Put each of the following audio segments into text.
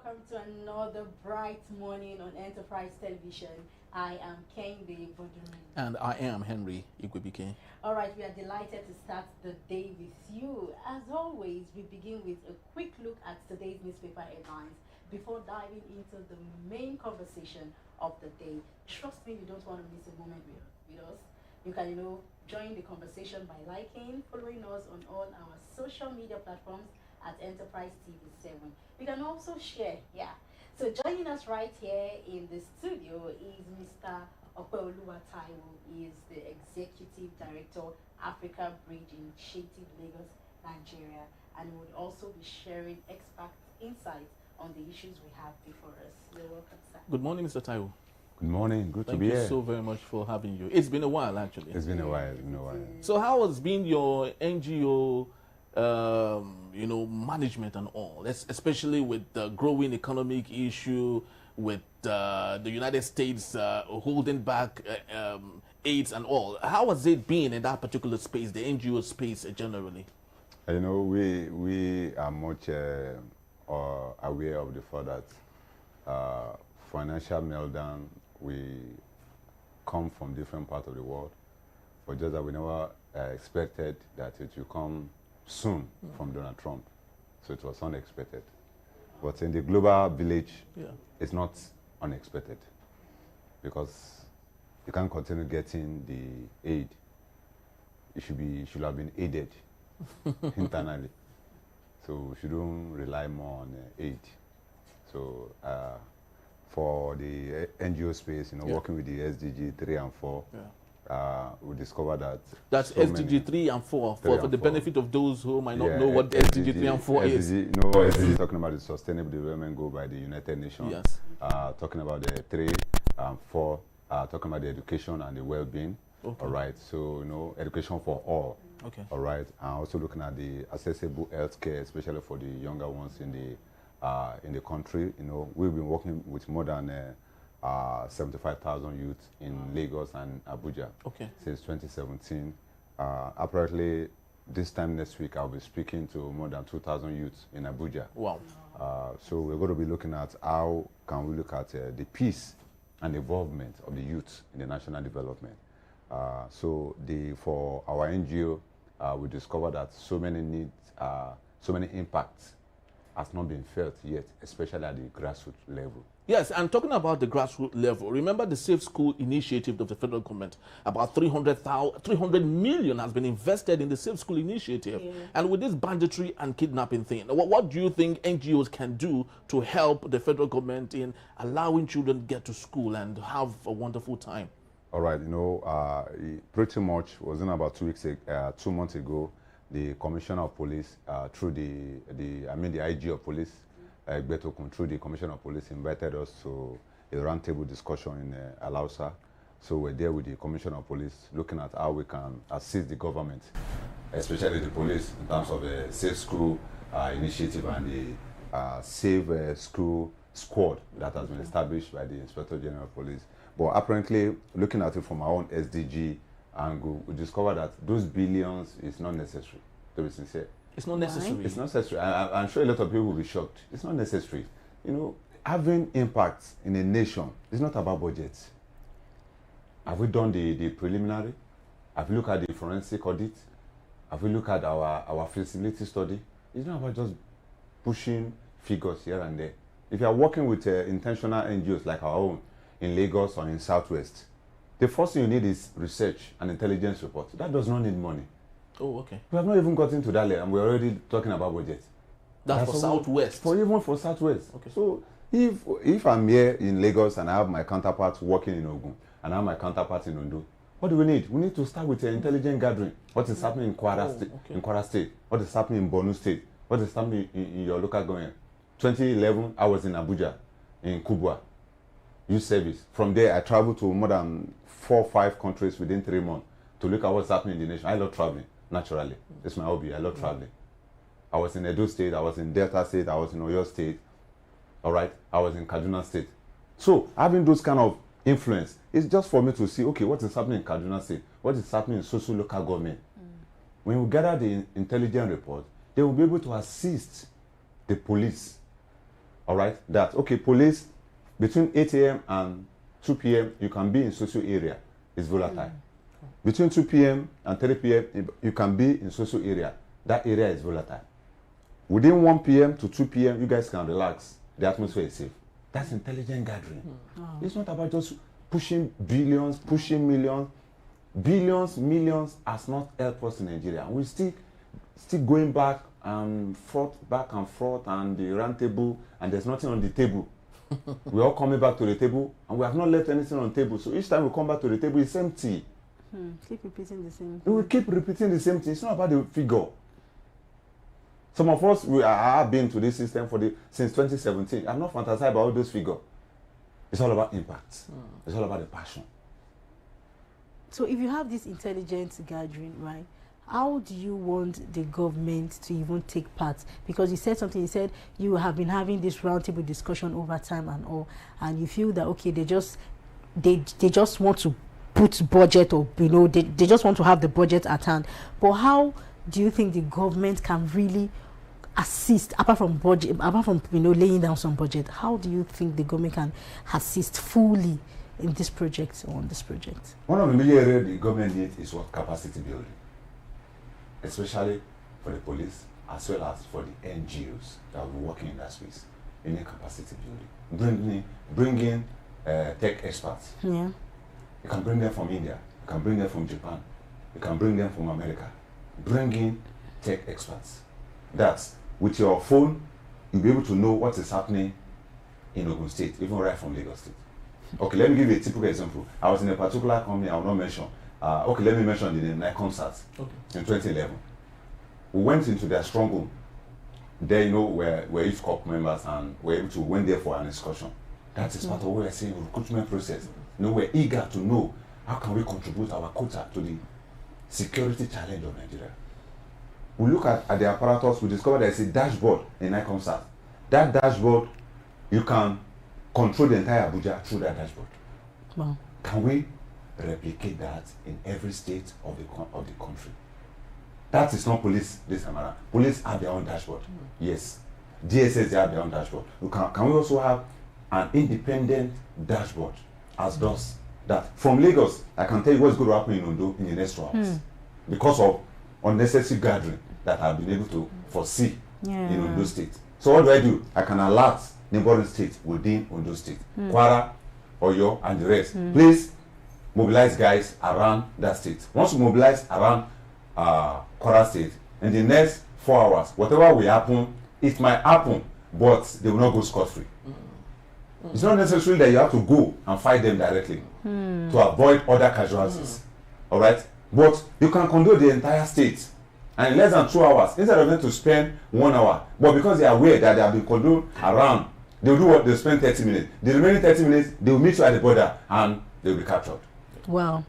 welcome to another bright morning on Enterprise Television. I am Kende Boduri. And I am Henry Igwebike. All right, we are delighted to start the day with you. As always, we begin with a quick look at today's newspaper headlines before diving into the main conversation of the day. Trust me, you don't want to miss a moment with us. You can, join the conversation by liking, following us on all our social media platforms at Enterprise TV7. You can also share, So joining us right here in the studio is Mr. Obadare. He is the Executive Director, Africa Bridge Initiative, Lagos, Nigeria, and he would also be sharing expert insights on the issues we have before us. You're welcome, sir. Good morning, Mr. Taiwo. Good morning. Good to be here. Thank you so very much for having you. It's been a while, actually. It's been a while. So how has been your NGO, management and all, especially with the growing economic issue, with the United States holding back aids and all? How has it been in that particular space, the NGO space generally? We are much aware of the fact that financial meltdown, we come from different parts of the world, but just that we never expected that it will come soon from Donald Trump. So it was unexpected. But in the global village, it's not unexpected, because you can't continue getting the aid. It should have been aided internally. So we shouldn't rely more on aid. So for the NGO space, working with the SDG 3 and 4, we discovered that that's SDG 3 and 4 for the benefit of those who might not know what SDG 3 and 4 is. SDG is talking about the Sustainable Development Goal by the United Nations. Yes. Talking about the 3 and 4, talking about the education and the well-being. Okay. All right. So education for all. Okay. All right. And also looking at the accessible healthcare, especially for the younger ones in the country. We've been working with more than 75,000 youth in Lagos and Abuja since 2017. Apparently, this time next week, I'll be speaking to more than 2,000 youths in Abuja. Wow. So we're going to be looking at how can we look at the peace and involvement of the youth in the national development. For our NGO, we discovered that so many needs, so many impacts has not been felt yet, especially at the grassroots level. Yes, and talking about the grassroots level, remember the Safe School initiative of the federal government? About 300 million has been invested in the Safe School initiative. Yeah. And with this banditry and kidnapping thing, what do you think NGOs can do to help the federal government in allowing children to get to school and have a wonderful time? All right, pretty much within about 2 months ago, the Commissioner of Police, through the IG of Police, through the Commissioner of Police, invited us to a roundtable discussion in Alausa. So we're there with the Commissioner of Police, looking at how we can assist the government, especially the police, in terms of the Safe School initiative and the Safe School Squad that has been established by the Inspector General of Police. But apparently, looking at it from our own SDG angle, we discovered that those billions is not necessary, to be sincere. It's not necessary. It's not necessary. I'm sure a lot of people will be shocked. It's not necessary. Having impact in a nation is not about budgets. Have we done the preliminary? Have we looked at the forensic audit? Have we looked at our feasibility study? It's not about just pushing figures here and there. If you are working with intentional NGOs like our own in Lagos or in Southwest, the first thing you need is research and intelligence report. That does not need money. Oh, okay. We have not even gotten to that level, and we're already talking about budget. That's for Southwest? Even for Southwest. Okay. So if I'm here in Lagos and I have my counterparts working in Ogun, and I have my counterparts in Ondo, what do we need? We need to start with an intelligent gathering. What is happening in Kwara State? What is happening in Borno State? What is happening in your local government? 2011, I was in Abuja, in Kubwa, youth service. From there, I traveled to more than 4 or 5 countries within 3 months to look at what's happening in the nation. I love traveling, naturally. It's my hobby. I love traveling. I was in Edo State, I was in Delta State, I was in Oyo State, all right? I was in Kaduna State. So having those kind of influence is just for me to see, okay, what is happening in Kaduna State? What is happening in social local government? When we gather the intelligence report, they will be able to assist the police all right, that, okay, police, between 8 a.m. and 2 p.m., you can be in social area. It's volatile. Between 2 p.m. and 3 p.m., you can be in social area. That area is volatile. Within 1 p.m. to 2 p.m., you guys can relax. The atmosphere is safe. That's intelligent gathering. It's not about just pushing billions, pushing millions. Billions, millions has not helped us in Nigeria. We're still going back and forth, and the round table, and there's nothing on the table. We're all coming back to the table, and we have not left anything on the table. So each time we come back to the table, it's empty. Keep repeating the same thing. We will keep repeating the same thing. It's not about the figure. Some of us, have been to this system since 2017. I'm not fantasizing about all those figures. It's all about impact. It's all about the passion. So if you have this intelligence gathering, right, how do you want the government to even take part? Because you said something, you said you have been having this roundtable discussion over time and all, and you feel that, okay, they just want to put budget, or, you know, they just want to have the budget at hand. But how do you think the government can really assist, apart from budget, apart from, you know, laying down some budget? How do you think the government can assist fully in this project, or on this project? One of the major areas the government needs is what? Capacity building, especially for the police as well as for the NGOs that will be working in that space. You need capacity building. Bring in tech experts. Yeah. You can bring them from India. You can bring them from Japan. You can bring them from America. Bring in tech experts. That's with your phone, you'll be able to know what is happening in Ogun State, even right from Lagos State. Okay, let me give you a typical example. I was in a particular company I will not mention. Okay, let me mention the name, Concert, in 2011. We went into their strong room. There, you know, we're ISWAP members, and we're able to went there for an excursion. That is part of what we're saying, recruitment process. You know, we're eager to know how can we contribute our quota to the security challenge of Nigeria. We look at the apparatus, we discover there's a dashboard in ICOMSAT. That dashboard, you can control the entire Abuja through that dashboard. Wow. Can we replicate that in every state of the country? That is not police this time around. Police have their own dashboard. Yes. DSS, they have their own dashboard. Can we also have an independent dashboard as does that? From Lagos, I can tell you what's going to happen in Ondo in the next 2 hours because of unnecessary gathering that I've been able to foresee in Ondo State. So what do? I can alert neighboring states within Ondo State, Kwara, Oyo, and the rest. Please mobilize guys around that state. Once you mobilize around Kwara State, in the next 4 hours, whatever will happen, it might happen, but they will not go scot-free. It's not necessary that you have to go and fight them directly to avoid other casualties. All right? But you can control the entire state, and in less than 2 hours, instead of them to spend 1 hour. But because they are aware that they have been controlled around, they will do what? They'll spend 30 minutes. The remaining 30 minutes, they will meet you at the border and they will be captured. Wow.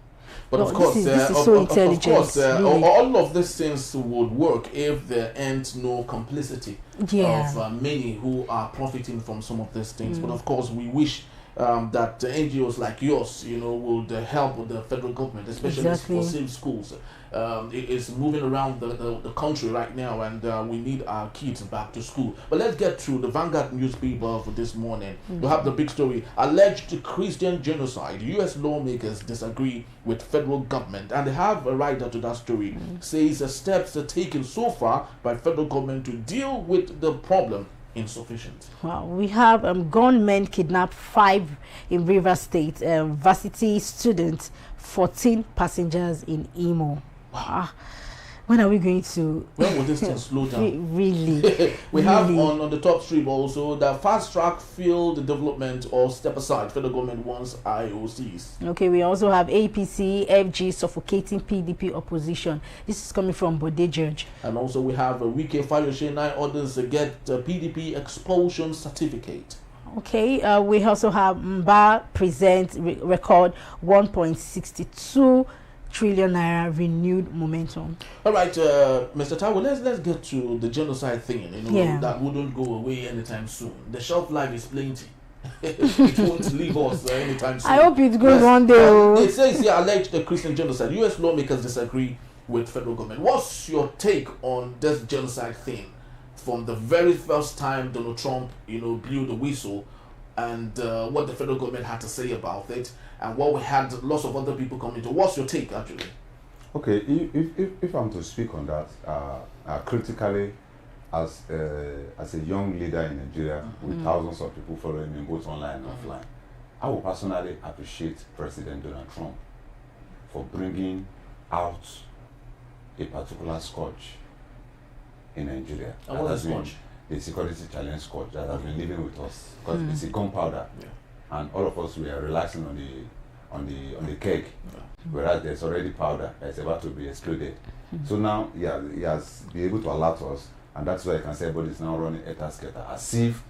But of course, this is so intelligent. Of course, really. all of these things would work if there ain't no complicity of many who are profiting from some of these things. But of course, we wish that NGOs like yours, you know, would help with the federal government, especially for safe schools. It is moving around the country right now, and we need our kids back to school. But let's get to the Vanguard newspaper for this morning. We have the big story: alleged Christian genocide. U.S. lawmakers disagree with federal government, and they have a writer to that story. Says the steps are taken so far by federal government to deal with the problem insufficient. Wow. We have gunmen kidnapped 5 in Rivers State, varsity students, 14 passengers in Imo. Wow. When are we going to... When will this thing slow down? Really? We have on the top strip also the fast-track field development or step aside. Federal government wants IOCs. Okay, we also have APC, FG suffocating PDP opposition. This is coming from Bode George. And also we have Wike Fayoshe, 9 others get PDP expulsion certificate. Okay, we also have Mba present record 1.62 trillion naira renewed momentum. All right, Mr. Tawo, let's get to the genocide thing. You know, that wouldn't go away anytime soon. The shelf life is plenty. It won't leave us anytime soon. I hope it goes one day. It says here alleged Christian genocide. U.S. lawmakers disagree with federal government. What's your take on this genocide thing? from the very first time Donald Trump, blew the whistle, and what the federal government had to say about it, and what we had lots of other people coming to. What's your take, actually? Okay, if I'm to speak on that, critically, as a young leader in Nigeria, with thousands of people following me both online and offline, I would personally appreciate President Donald Trump for bringing out a particular scourge in Nigeria. And what is scourge? The security challenge scourge that has been living with us, because it's a gunpowder, and all of us, we are relaxing on the keg, whereas there's already powder that's about to be exploded. So now he has been able to alert us, and that's why I can say everybody is now running eta-sketa, as if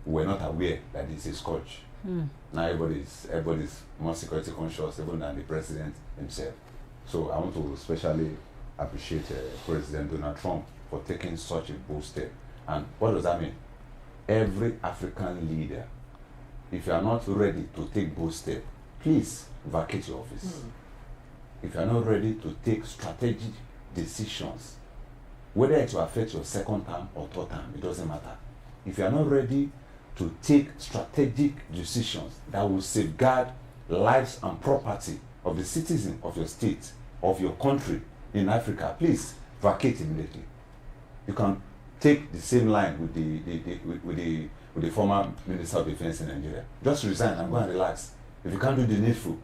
we're not aware that it's a scourge. Now everybody's more security conscious, even than the president himself. So I want to especially appreciate President Donald Trump for taking such a bold step. And what does that mean? Every African leader, if you are not ready to take bold step, please vacate your office. If you are not ready to take strategic decisions, whether it will affect your second term or third term, it doesn't matter. If you are not ready to take strategic decisions that will safeguard lives and property of the citizens of your state, of your country in Africa, please vacate immediately. You can take the same line with the former Minister of Defense in Nigeria. Just resign and go and relax. If you can't do the needful,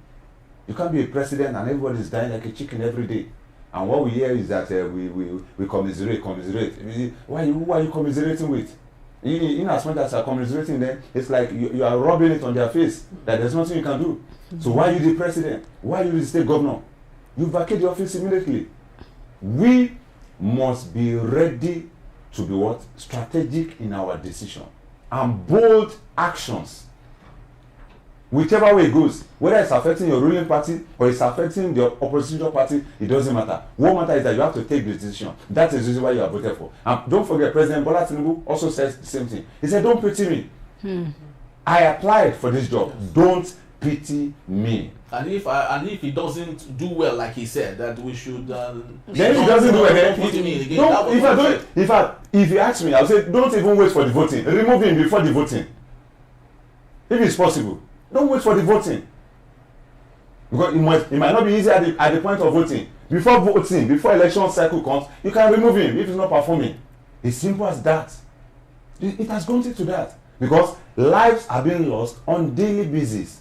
you can't be a president and everybody is dying like a chicken every day. And what we hear is that we commiserate. Who are you commiserating with? In as much as you are commiserating them, it's like you are rubbing it on their face that there's nothing you can do. So why are you the president? Why are you the state governor? You vacate the office immediately. We must be ready to be what? Strategic in our decision and bold actions. Whichever way it goes, whether it's affecting your ruling party or it's affecting the opposition party, it doesn't matter. What matters is that you have to take the decision. That is the reason why you are voted for. And don't forget, President Bola Tinubu also says the same thing. He said, don't pity me. I applied for this job. Don't pity me. And if he doesn't do well, like he said, that we should. Then if he doesn't do well, then pity me again. If you ask me, I'll say, don't even wait for the voting. Remove him before the voting, if it's possible. Don't wait for the voting, because it might not be easy at the point of voting. Before voting, before election cycle comes, you can remove him if he's not performing. It's simple as that. It has gone into that, because lives are being lost on daily basis.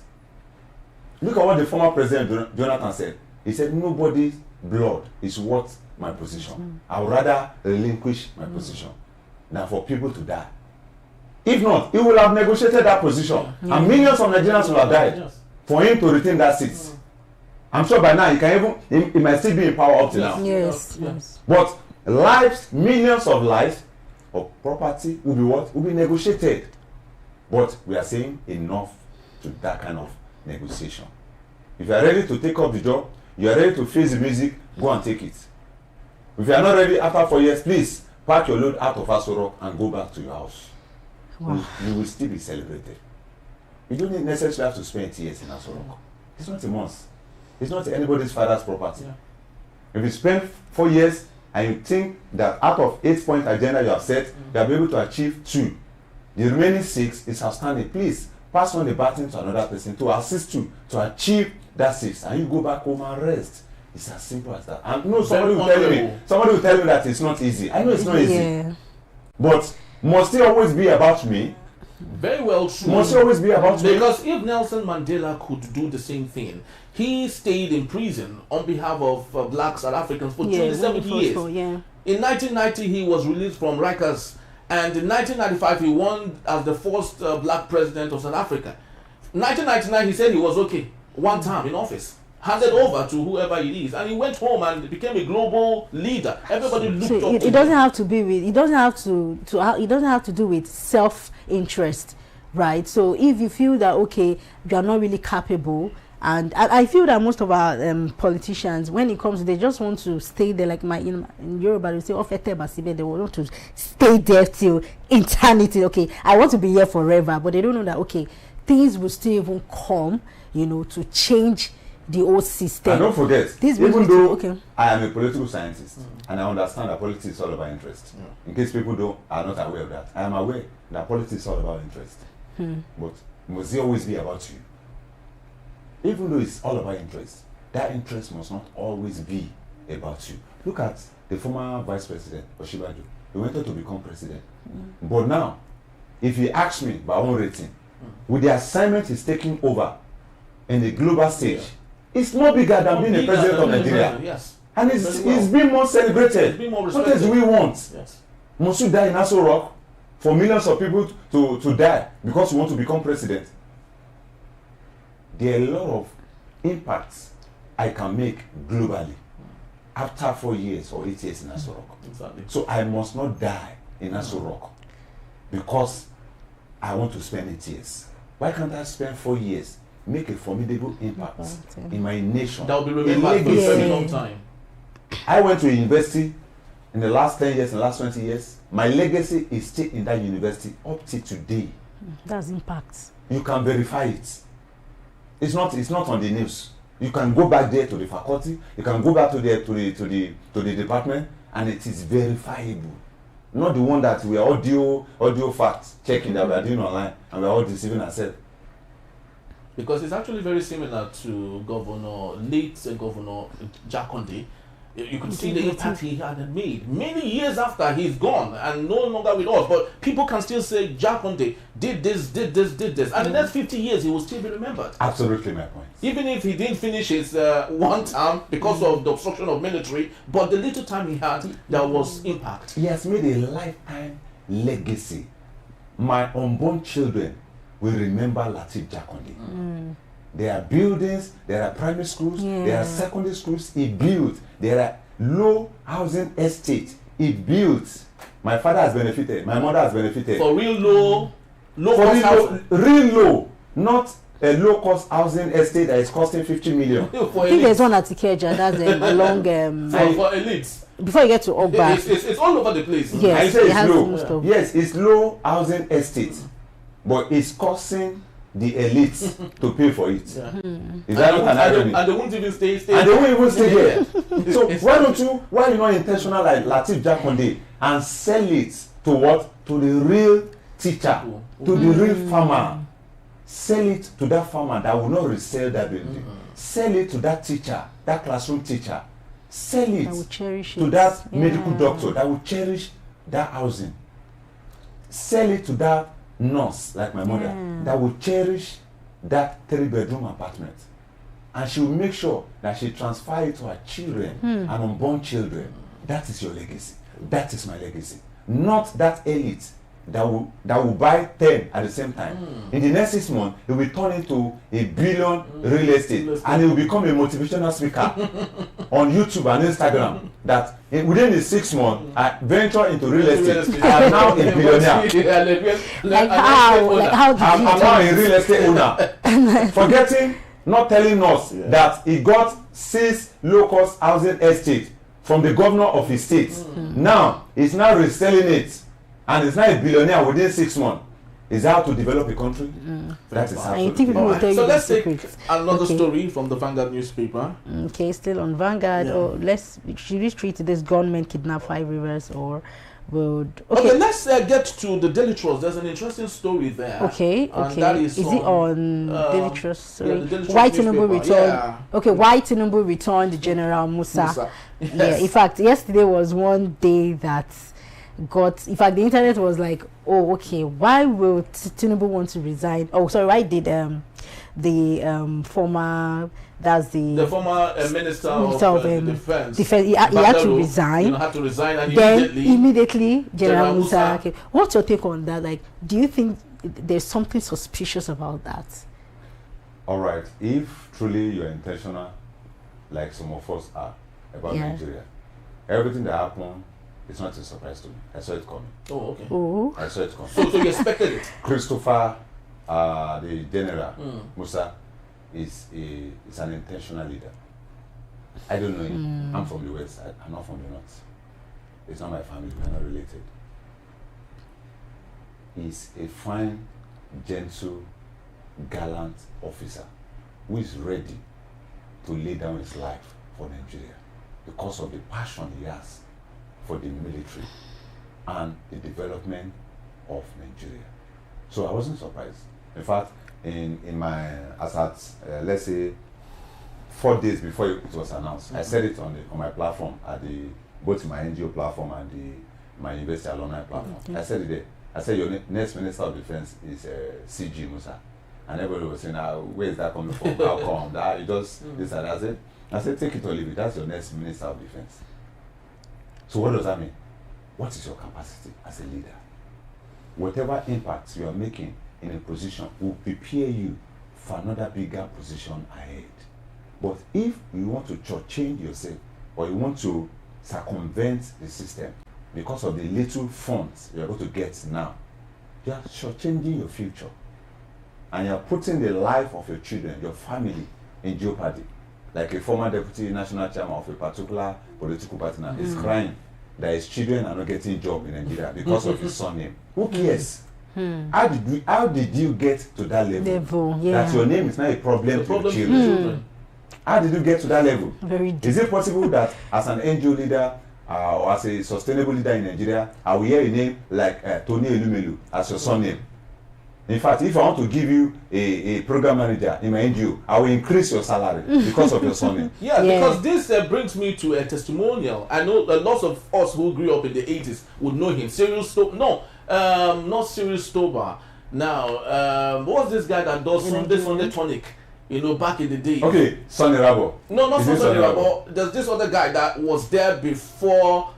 Look at what the former president Jonathan said. He said, nobody's blood is worth my position. I would rather relinquish my position than for people to die. If not, he will have negotiated that position, and millions of Nigerians will have died for him to retain that seat. I'm sure by now he might still be in power up to now. Yes. But lives, millions of lives of property will be what? Will be negotiated. But we are saying enough to that kind of negotiation. If you are ready to take up the job, you are ready to face the music, go and take it. If you are not ready after 4 years, please pack your load out of Aso Rock and go back to your house. Wow. You will still be celebrated. You don't necessarily have to spend 8 years in Aso Rock. It's not a must. It's not anybody's father's property. If you spend 4 years and you think that out of 8-point agenda you have set, you are able to achieve 2, the remaining 6 is outstanding. Please pass on the baton to another person to assist you to achieve that 6, and you go back home and rest. It's as simple as that. And no, somebody will tell me that it's not easy. I know it's not easy. But must it always be about me? Very well true. Must it always be about me? Because if Nelson Mandela could do the same thing, he stayed in prison on behalf of black South Africans for 27 years. In 1990, he was released from Rikers, and in 1995, he won as the first black president of South Africa. 1999, he said he was okay, 1 term in office, handed over to whoever it is, and he went home and became a global leader. Everybody looked up to him. It doesn't have to be with. It doesn't have to do with self-interest, right? So if you feel that okay, you are not really capable, and I feel that most of our politicians, when it comes, they just want to stay there. Like in Yoruba, they say "Ofete basibe," they want to stay there till eternity. Okay, I want to be here forever, but they don't know that okay, things will still even come, to change the old system. And don't forget, This even though okay. I am a political scientist and I understand that politics is all about interest. In case people are not aware of that, I am aware that politics is all about interest. But must it always be about you? Even though it's all about interest, that interest must not always be about you. Look at the former vice president, Oshibaju. He wanted to become president. But now, if he asks me by own rating, with the assignment he's taking over in the global stage, it's more bigger than being a president of Nigeria. Yes. And it's being more celebrated. What else do we want? Yes. Must you die in Aso Rock for millions of people to die because you want to become president? There are a lot of impacts I can make globally after 4 years or 8 years in Aso Rock. Exactly. So I must not die in Aso Rock because I want to spend 8 years. Why can't I spend 4 years, make a formidable impact in my nation? That will be remembered for a very long time. I went to a university in the last 10 years, in the last 20 years. My legacy is still in that university up to today. That's impact. You can verify it. It's not on the news. You can go back there to the faculty. You can go back to the department, and it is verifiable. Not the one that we are audio fact checking that we are doing online and we are all deceiving ourselves. Because it's actually very similar to late Governor Jakonde. You could see the impact he had made many years after he's gone and no longer with us. But people can still say Jakonde did this. And the next 50 years, he will still be remembered. Absolutely my point. Even if he didn't finish his one term because of the obstruction of military, but the little time he had, there was impact. He has made a lifetime legacy. My unborn children will remember Lateef Jakonde. There are buildings, there are primary schools, there are secondary schools he built, there are low housing estates he built. My father has benefited, my mother has benefited. For real low, real low, not a low cost housing estate that is costing 50 million. I think there's one at Ikeja, that's along for elites. Before you get to Ogba. It's all over the place. Yes, I say it's low. Yes, it's low housing estate, but it's costing the elites to pay for it. Is that not an irony? And they won't even stay. And they won't even stay here. So why you not intentional like Lateef Jakonde and sell it to what? To the real teacher, to the real farmer. Sell it to that farmer that will not resell that building. Sell it to that teacher, that classroom teacher. Sell it to that medical doctor that will cherish that housing. Sell it to that nurse like my mother that will cherish that 3-bedroom apartment, and she will make sure that she transfer it to her children and unborn children. That is your legacy. That is my legacy. Not that elite that will buy 10 at the same time. In the next 6 months, it will turn into $1 billion real estate, and it will become a motivational speaker on YouTube and Instagram. That within the 6 months, I venture into real estate. I am now a billionaire. I'm now a real estate owner. Forgetting, not telling us that he got 6 low-cost housing estates from the governor of his state. Now, he's now reselling it. And it's not a billionaire within 6 months. Is how to develop a country. That is how. So let's take another story from the Vanguard newspaper. Okay, still on Vanguard. Or should we treat this gunman kidnap 5 rivers or would? Okay, let's get to the Daily Trust. There's an interesting story there. Okay. And that is it on Daily Trust? Sorry. The Daily Trust why Tinubu returned? Yeah. Okay, why Tinubu returned General Musa? Yes. Yeah. In fact, yesterday was one day that in fact the internet was like, oh, okay, why will Tinubu want to resign? Oh, sorry, why did the former minister of defense he had to resign. And then immediately General Musa. Okay. What's your take on that? Like, do you think there's something suspicious about that? All right, if truly you're intentional, like some of us are about Nigeria, everything that happened, it's not a surprise to me. I saw it coming. Oh, okay. Ooh. I saw it coming. So you expected it? Christopher, the general, Musa, is an intentional leader. I don't know him. I'm from the West. I'm not from the North. It's not my family. We're not related. He's a fine, gentle, gallant officer who is ready to lay down his life for Nigeria because of the passion he has for the military and the development of Nigeria. So I wasn't surprised. In fact, in my, as at, let's say, 4 days before it was announced, I said it on my platform, at both my NGO platform and my university alumni platform. I said it there. I said your next Minister of Defense is CG Musa. And everybody was saying, where is that coming from? How come? That you just this and that. I said, take it or leave it. That's your next Minister of Defense. So what does that mean? What is your capacity as a leader? Whatever impact you are making in a position will prepare you for another bigger position ahead. But if you want to change yourself, or you want to circumvent the system because of the little funds you're going to get now, you are shortchanging your future. And you're putting the life of your children, your family, in jeopardy. Like a former deputy national chairman of a particular political party now is crying that his children are not getting a job in Nigeria because of his surname. Who cares? How did you get to that level? That your name is not a problem to your children? How did you get to that level? Is it possible that as an NGO leader or as a sustainable leader in Nigeria, I will hear a name like Tony Elumelu as your surname? In fact, if I want to give you a program manager in my NGO, I will increase your salary because of your surname. Because this brings me to a testimonial. I know lots of us who grew up in the 80s would know him. Cyril Stober. No, not Cyril Stober. Now, what's this guy that does Sunday tonic? You know, back in the day. Okay, Sonny Rabo. No, not Sonny Rabo. There's this other guy that was there before.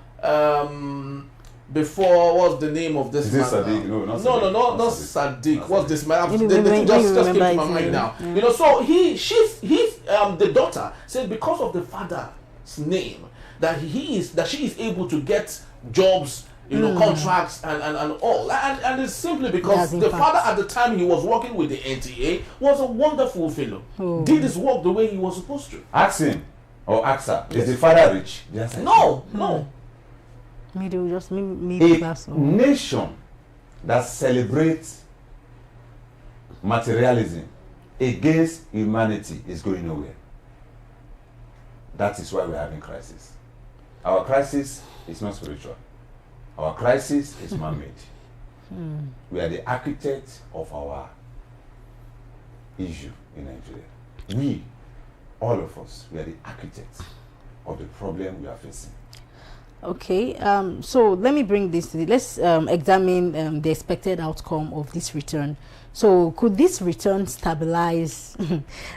What's the name of this man? Sadiq? No, not Sadiq. What's this man? The thing just came to my mind now. You know, so she's the daughter said because of the father's name that she is able to get jobs, you know, contracts and all, and it's simply because the father at the time he was working with the NTA was a wonderful fellow, did his work the way he was supposed to. Ask him or ask her. Is the father rich? No. Maybe a nation that celebrates materialism against humanity is going nowhere. That is why we're having crisis. Our crisis is not spiritual. Our crisis is man-made. We are the architects of our issue in Nigeria. We, all of us, we are the architects of the problem we are facing. Okay, so let me bring this to let's examine the expected outcome of this return. So could this return stabilize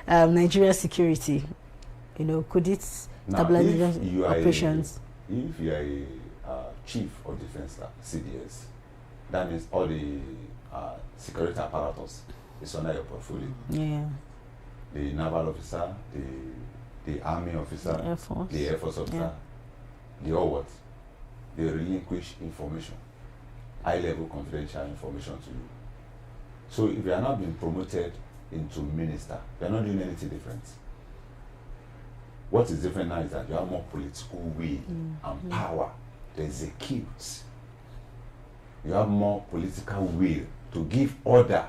Nigeria's security? You know, could it stabilize Nigeria's operations? If you are a chief of defense staff, CDS, that means all the security apparatus is under your portfolio. Yeah. The naval officer, the army officer, the Air Force officer, they all what? They relinquish information, high-level confidential information to you. So if you are not being promoted into minister, you are not doing anything different. What is different now is that you have more political will and power to execute. You have more political will to give order.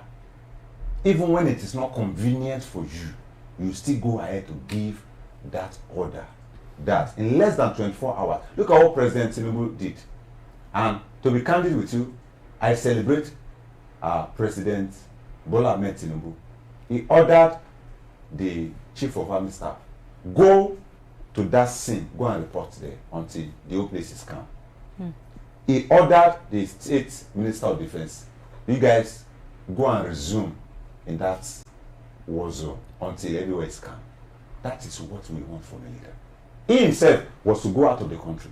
Even when it is not convenient for you, you still go ahead to give that order. That in less than 24 hours, look at what President Tinubu did. And to be candid with you, I celebrate President Bola Ahmed Tinubu. He ordered the Chief of Army Staff, go to that scene, go and report there until the whole place is calm. He ordered the State Minister of Defense, you guys go and resume in that war zone until everywhere is calm. That is what we want from a leader. He himself was to go out of the country,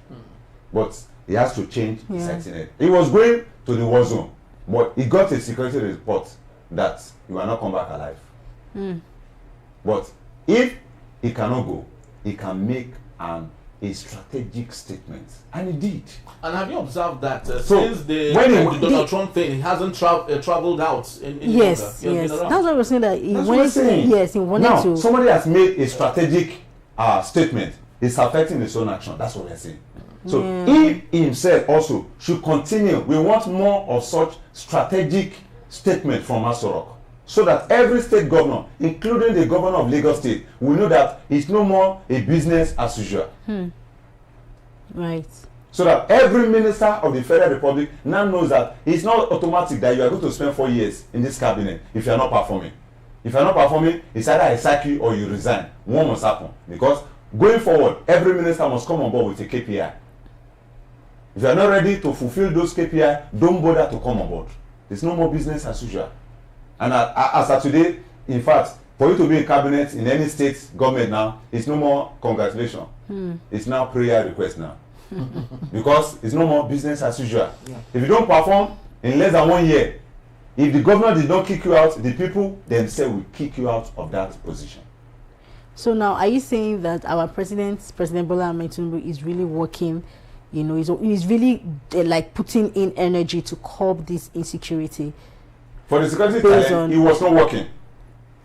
but he has to change his itinerary. He was going to the war zone, but he got a security report that he will not come back alive. But if he cannot go, he can make a strategic statement, and he did. And have you observed that since the Donald Trump thing, he hasn't traveled out in yes. That's what I was saying. That he wanted now, to. Somebody has made a strategic statement. It's affecting his own action. That's what we're saying. So he himself also should continue. We want more of such strategic statement from Asorok. so that every state governor, including the governor of Lagos State, will know that it's no more a business as usual. Right. So that every minister of the Federal Republic now knows that it's not automatic that you are going to spend 4 years in this cabinet if you are not performing. If you are not performing, it's either I sack you or you resign. One must happen. Because going forward, every minister must come on board with a KPI. If you are not ready to fulfill those KPI, don't bother to come on board. There's no more business as usual. And as of today, in fact, for you to be in cabinet in any state government now, it's no more congratulations. It's now prayer request now. Because it's no more business as usual. Yeah. If you don't perform in less than 1 year, if the governor did not kick you out, the people themselves will kick you out of that position. So now, are you saying that our President Bola Ahmed Tinubu, is really working, you know, he's really like putting in energy to curb this insecurity? For the security talent, it was not working.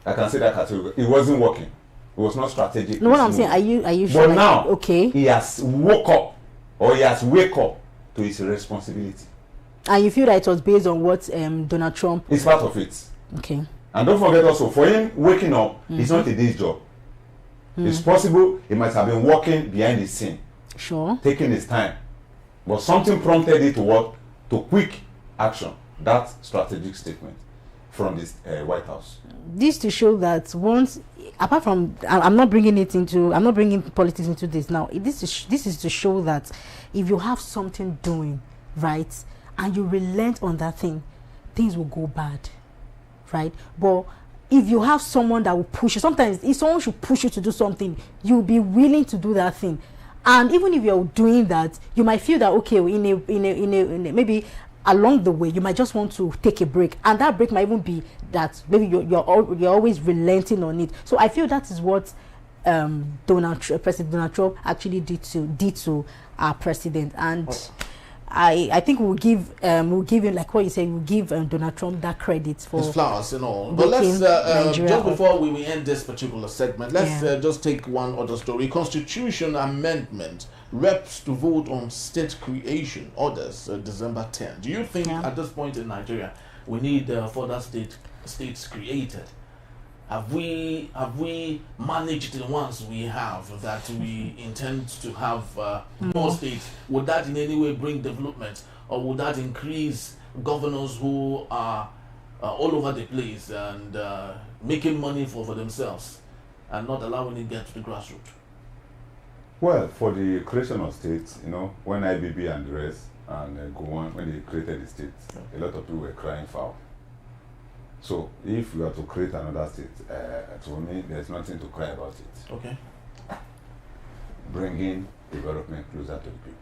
I can say that categorically. It wasn't working. It was not strategic. No, what I'm saying, are you sure? But now, okay, he has woke up, or he has wake up to his responsibility. And you feel that it was based on what Donald Trump? It's part of it. Okay. And don't forget also, for him waking up, it's not a day's job. It's possible he might have been working behind the scene. Sure. Taking his time. But something prompted it to what? To quick action. That strategic statement from this White House. This to show that once, apart from, I'm not bringing politics into this now. This is to show that if you have something doing, right, and you relent on that thing, things will go bad, right? But if you have someone that will push you, sometimes if someone should push you to do something, you'll be willing to do that thing. And even if you're doing that, you might feel that, okay, in a maybe along the way, you might just want to take a break, and that break might even be that maybe you're always relenting on it. So I feel that is what President Donald Trump actually did to our president, and I think we'll give him, like what you said, we'll give Donald Trump that credit for his flowers and all. But let's just before we end this particular segment, let's just take one other story. Constitution amendment. Reps to vote on state creation orders December 10. Do you think at this point in Nigeria we need further states created? Have we managed the ones we have that we intend to have more states? Would that in any way bring development, or would that increase governors who are all over the place and making money for themselves and not allowing it get to the grassroots? Well, for the creation of states, you know, when IBB and the rest and go on, when they created the states, a lot of people were crying foul. So if we are to create another state, to me, there's nothing to cry about it. Okay. Bringing development closer to the people.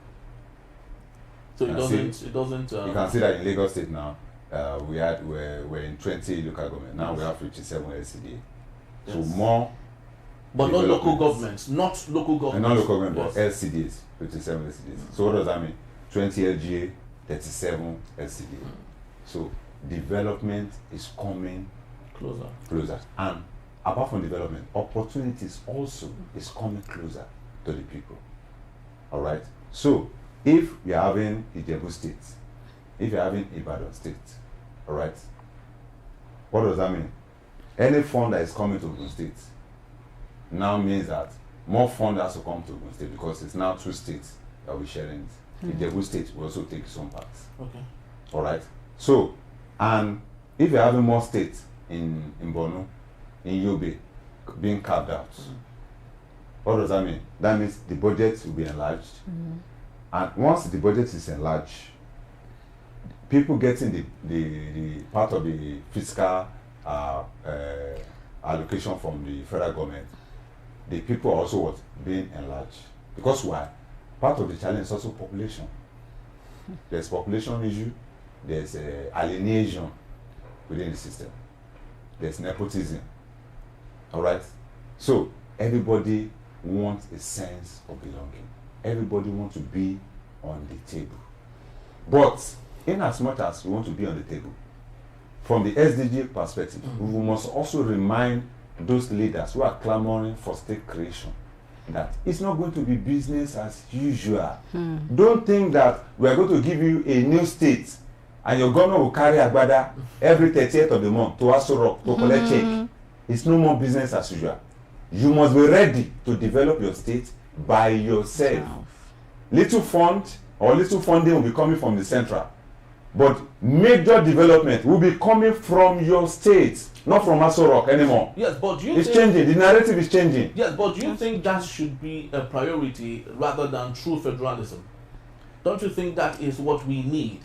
So it doesn't. You can see that in Lagos State now, we're in 20 local government. Now we have 57 LCD. Yes. So more. But not local governments. Not local governments. Not local governments, but LCDs, 57 LCDs. So what does that mean? 20 LGA, 37 LCD. So development is coming closer. And apart from development, opportunities also is coming closer to the people. All right? So if we are having Ijebu State, if you're having Ibadan State, all right, what does that mean? Any fund that is coming to Ogun State now means that more fund has to come to Ogun State, because it's now 2 states that we're sharing it. Ijebu State will also take some parts. Okay. All right. So, and if you're having more states in Borno, in Yobe, being carved out, what does that mean? That means the budget will be enlarged. And once the budget is enlarged, people getting the part of the fiscal allocation from the federal government, the people are also being enlarged. Because why? Part of the challenge is also population. There's population issue, there's alienation within the system, there's nepotism. All right? So everybody wants a sense of belonging. Everybody wants to be on the table. But in as much as we want to be on the table, from the SDG perspective, we must also remind those leaders who are clamoring for state creation that it's not going to be business as usual. Don't think that we are going to give you a new state and your governor will carry agbada every 30th of the month to Aso Rock to collect check. It's no more business as usual. You must be ready to develop your state by yourself. Little fund or little funding will be coming from the central, but major development will be coming from your state, not from Aso Rock anymore. Yes, but do you it's changing. The narrative is changing. Yes, but do you think that should be a priority rather than true federalism? Don't you think that is what we need?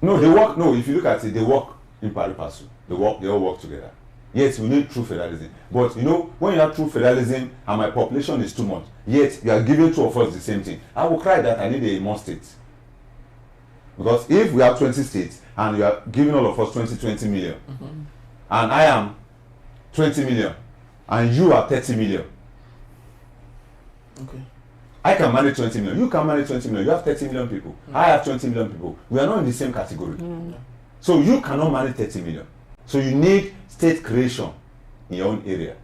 No, they work. No, if you look at it, they work in pari passu. They all work together. Yes, we need true federalism. But you know, when you have true federalism and my population is too much, yet you are giving two of us the same thing, I will cry that I need a more states. Because if we have 20 states and you are giving all of us 20 million, and I am 20 million, and you are 30 million, okay, I can manage 20 million. You can manage 20 million. You have 30 million people. I have 20 million people. We are not in the same category. So you cannot manage 30 million. So you need state creation in your own area.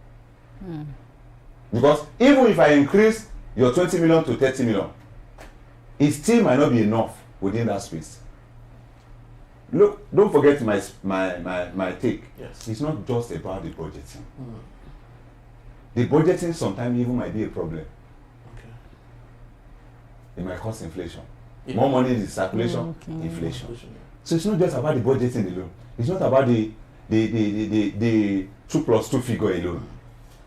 Because even if I increase your 20 million to 30 million, it still might not be enough within that space. Look, don't forget my take. Yes. It's not just about the budgeting. The budgeting sometimes even might be a problem. It might cause inflation. Yeah. More money in the circulation, inflation. So it's not just about the budgeting alone. It's not about the 2+2 figure alone.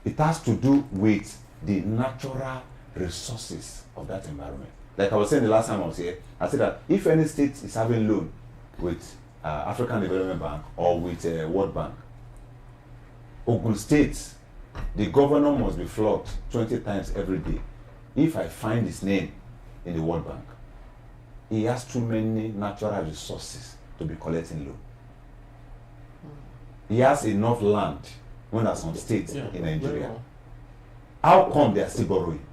It has to do with the natural resources of that environment. Like I was saying the last time I was here, I said that if any state is having loan with African Development Bank or with World Bank, Ogun State, the governor must be flogged 20 times every day. If I find his name in the World Bank, he has too many natural resources to be collecting loan. He has enough land when there's some states in Nigeria. How come they are still borrowing?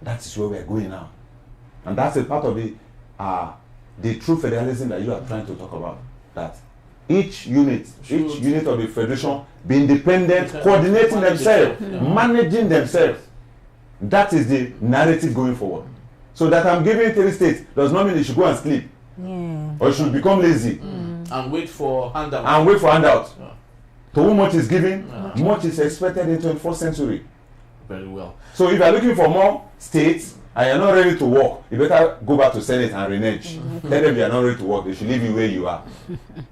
That is where we are going now. And that's a part of the true federalism that you are trying to talk about. That each unit of the federation be independent, coordinating themselves, managing themselves. That is the narrative going forward. So that I'm giving 3 states does not mean they should go and sleep. Or should become lazy. And wait for handouts. To whom much is given, much is expected in 21st century. Very well. So if you are looking for more states and you are not ready to work, you better go back to Senate and renege. Tell them you are not ready to work. They should leave you where you are.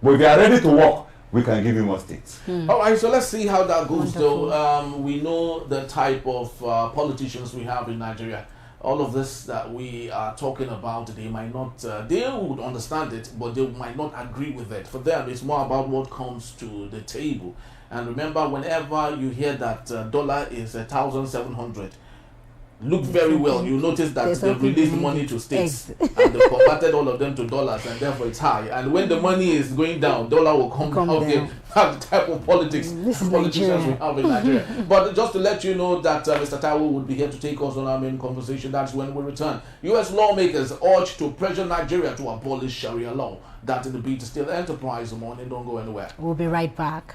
But if you are ready to work, we can give you more states. All right, so let's see how that goes. Though we know the type of politicians we have in Nigeria. All of this that we are talking about, they might not, they would understand it, but they might not agree with it. For them, it's more about what comes to the table. And remember, whenever you hear that dollar is 1,700, look very well. You notice that they've released money to states and they've converted all of them to dollars, and therefore it's high. And when the money is going down, dollar will come down. There. That's the type of politicians we have in Nigeria. But just to let you know that Mr. Taiwo would be here to take us on our main conversation. That's when we return. U.S. lawmakers urge to pressure Nigeria to abolish Sharia law. That in the beat is still Enterprise Morning. Don't go anywhere. We'll be right back.